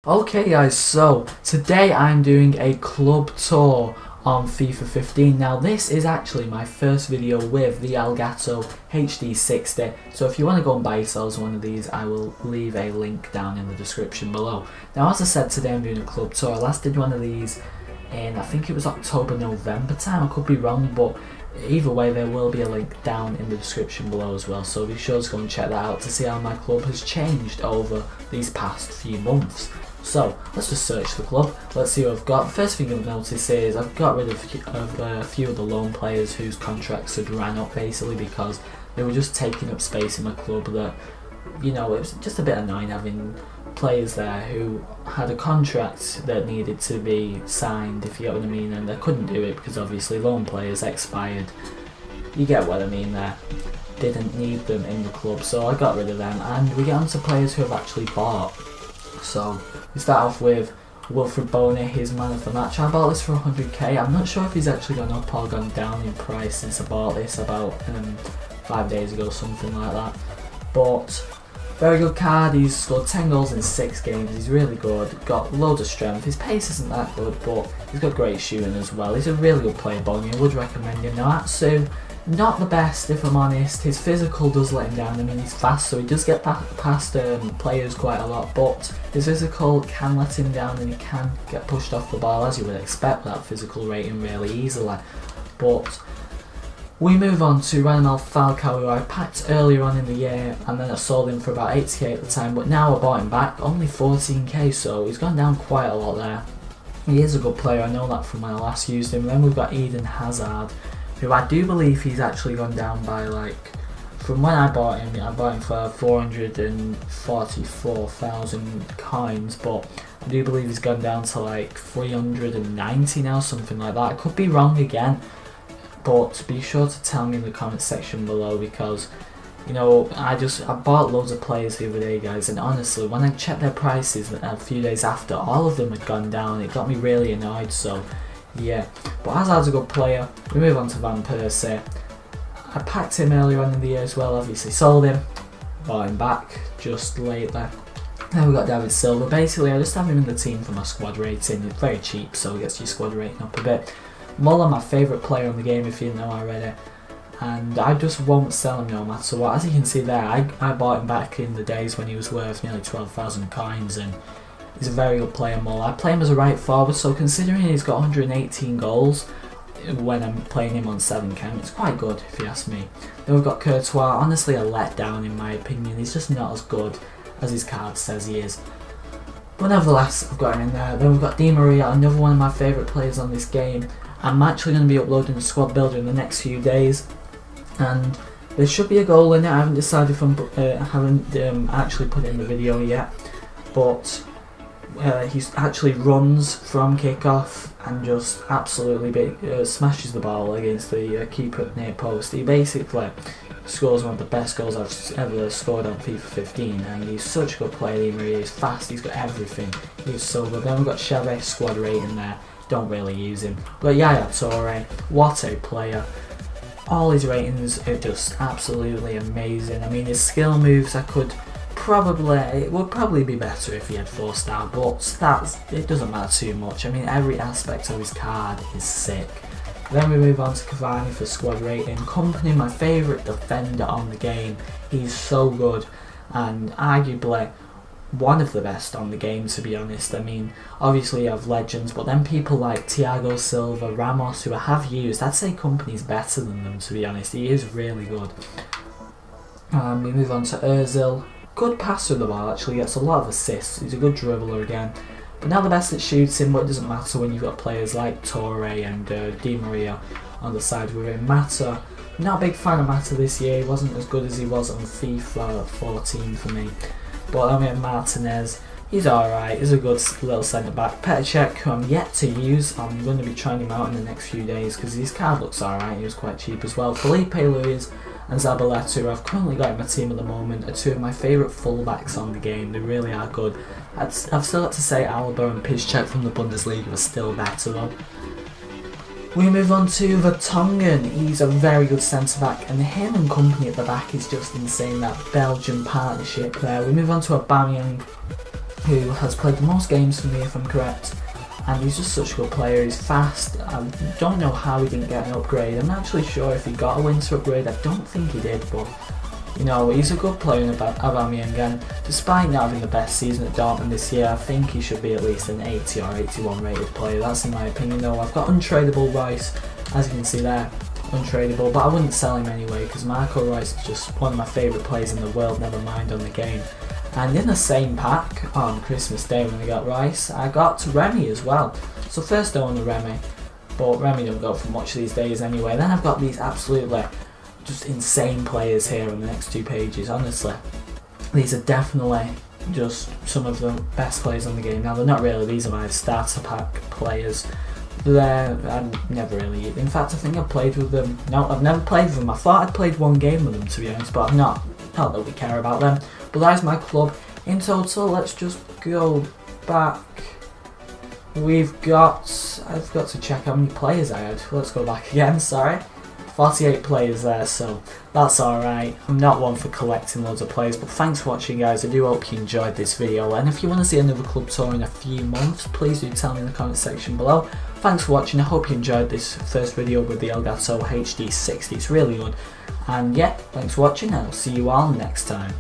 Okay guys, so today I'm doing a club tour on FIFA 15. Now this is actually my first video with the Elgato HD60, so if you want to go and buy yourselves one of these, I will leave a link down in the description below. Now as I said, today I'm doing a club tour. I last did one of these in, I think it was October, November time, I could be wrong, but either way there will be a link down in the description below as well, so be sure to go and check that out to see how my club has changed over these past few months. So let's just search the club, let's see what I've got. First thing you'll notice is I've got rid of a few of the loan players whose contracts had ran up, basically because they were just taking up space in my club. That, you know, it was just a bit annoying having players there who had a contract that needed to be signed, if you get what I mean, and they couldn't do it because obviously loan players expired. You get what I mean there. Didn't need them in the club, so I got rid of them, and we get on to players who have actually bought. So we start off with Wilfred Boney, his man of the match. I bought this for 100k. I'm not sure if he's actually gone up or gone down in price since I bought this about 5 days ago, something like that. But very good card. He's scored 10 goals in 6 games. He's really good. Got loads of strength. His pace isn't that good, but he's got great shooting as well. He's a really good player, Boney. I would recommend him. Now Atsu, not the best if I'm honest. His physical does let him down. I mean, he's fast, so he does get past players quite a lot, but his physical can let him down and he can get pushed off the ball, as you would expect with that physical rating, really easily. But we move on to Radamel Falcao, who I packed earlier on in the year, and then I sold him for about 80k at the time, but now I bought him back, only 14k, so he's gone down quite a lot there. He is a good player, I know that from when I last used him. Then we've got Eden Hazard, who I do believe he's actually gone down by, like, from when I bought him for 444,000 coins, but I do believe he's gone down to like 390 now, something like that. I could be wrong again, but be sure to tell me in the comment section below, because, you know, I bought loads of players the other day, guys, and honestly when I checked their prices a few days after, all of them had gone down. It got me really annoyed, so yeah. But Hazard's a good player. We move on to Van Persie. I packed him earlier on in the year as well, obviously sold him, bought him back just lately. Then we got David Silva. Basically I just have him in the team for my squad rating. It's very cheap, so it gets your squad rating up a bit. Muller, my favourite player on the game, if you know already, and I just won't sell him no matter what. As you can see there, I bought him back in the days when he was worth nearly 12,000 coins, and he's a very good player, Muller. I play him as a right forward, so considering he's got 118 goals when I'm playing him on 7 cam, it's quite good if you ask me. Then we've got Courtois, honestly a letdown in my opinion. He's just not as good as his card says he is. But nevertheless, I've got him in there. Then we've got Di Maria, another one of my favourite players on this game. I'm actually going to be uploading the squad builder in the next few days, and there should be a goal in it. I haven't decided if I'm actually put it in the video yet, but he actually runs from kickoff and just absolutely smashes the ball against the keeper near post. He basically scores one of the best goals I've ever scored on FIFA 15, and he's such a good player. He's fast, he's got everything, he's so good. Then we've got Chevy, squad rating there, don't really use him. But Yaya Toure, what a player. All his ratings are just absolutely amazing. I mean, his skill moves, it would probably be better if he had 4-star, but it doesn't matter too much. I mean, every aspect of his card is sick. Then we move on to Cavani for squad rating. Kompany, my favourite defender on the game. He's so good, and arguably one of the best on the game, to be honest. I mean, obviously you have legends, but then people like Thiago Silva, Ramos, who I have used, I'd say Kompany's better than them, to be honest. He is really good. We move on to Ozil. Good passer of the ball, actually, gets a lot of assists. He's a good dribbler again, but not the best at shooting, but it doesn't matter when you've got players like Toure and Di Maria on the side with him. Mata, not a big fan of Mata this year. He wasn't as good as he was on FIFA 14 for me. But I mean, Martinez, he's alright, he's a good little centre back. Petr Cech, who I'm yet to use, I'm going to be trying him out in the next few days because his card looks alright. He was quite cheap as well. Felipe Luis and Zabaleta, who I've currently got in my team at the moment, are two of my favourite fullbacks on the game. They really are good. I've still got to say Alaba and Piszczek from the Bundesliga are still better though. We move on to Vertonghen. He's a very good centre back, and him and Kompany at the back is just insane, that Belgian partnership there. We move on to Aubameyang. who has played the most games for me if I'm correct, and he's just such a good player. He's fast. I don't know how he didn't get an upgrade. I'm not actually sure if he got a winter upgrade. I don't think he did, but you know, he's a good player in Aubameyang, and despite not having the best season at Dortmund this year, I think he should be at least an 80 or 81 rated player. That's in my opinion though. I've got untradeable Rice, as you can see there, untradeable, but I wouldn't sell him anyway because Marco Rice is just one of my favourite players in the world, never mind on the game. And in the same pack on Christmas Day when we got Rice, I got Remy as well. So first I own Remy, but Remy don't go for much these days anyway. Then I've got these absolutely just insane players here on the next 2 pages. Honestly, these are definitely just some of the best players on the game. Now they're not really, these are my starter pack players. I've never really, in fact I think I've played with them. No, I've never played with them. I thought I'd played 1 game with them to be honest, but I've not that we care about them. But that is my club. In total, let's just go back. I've got to check how many players I had. Let's go back again, sorry. 48 players there, so that's alright. I'm not one for collecting loads of players, but thanks for watching guys. I do hope you enjoyed this video, and if you want to see another club tour in a few months, please do tell me in the comment section below. Thanks for watching. I hope you enjoyed this first video with the Elgato HD 60. It's really good. And yeah, thanks for watching, and I'll see you all next time.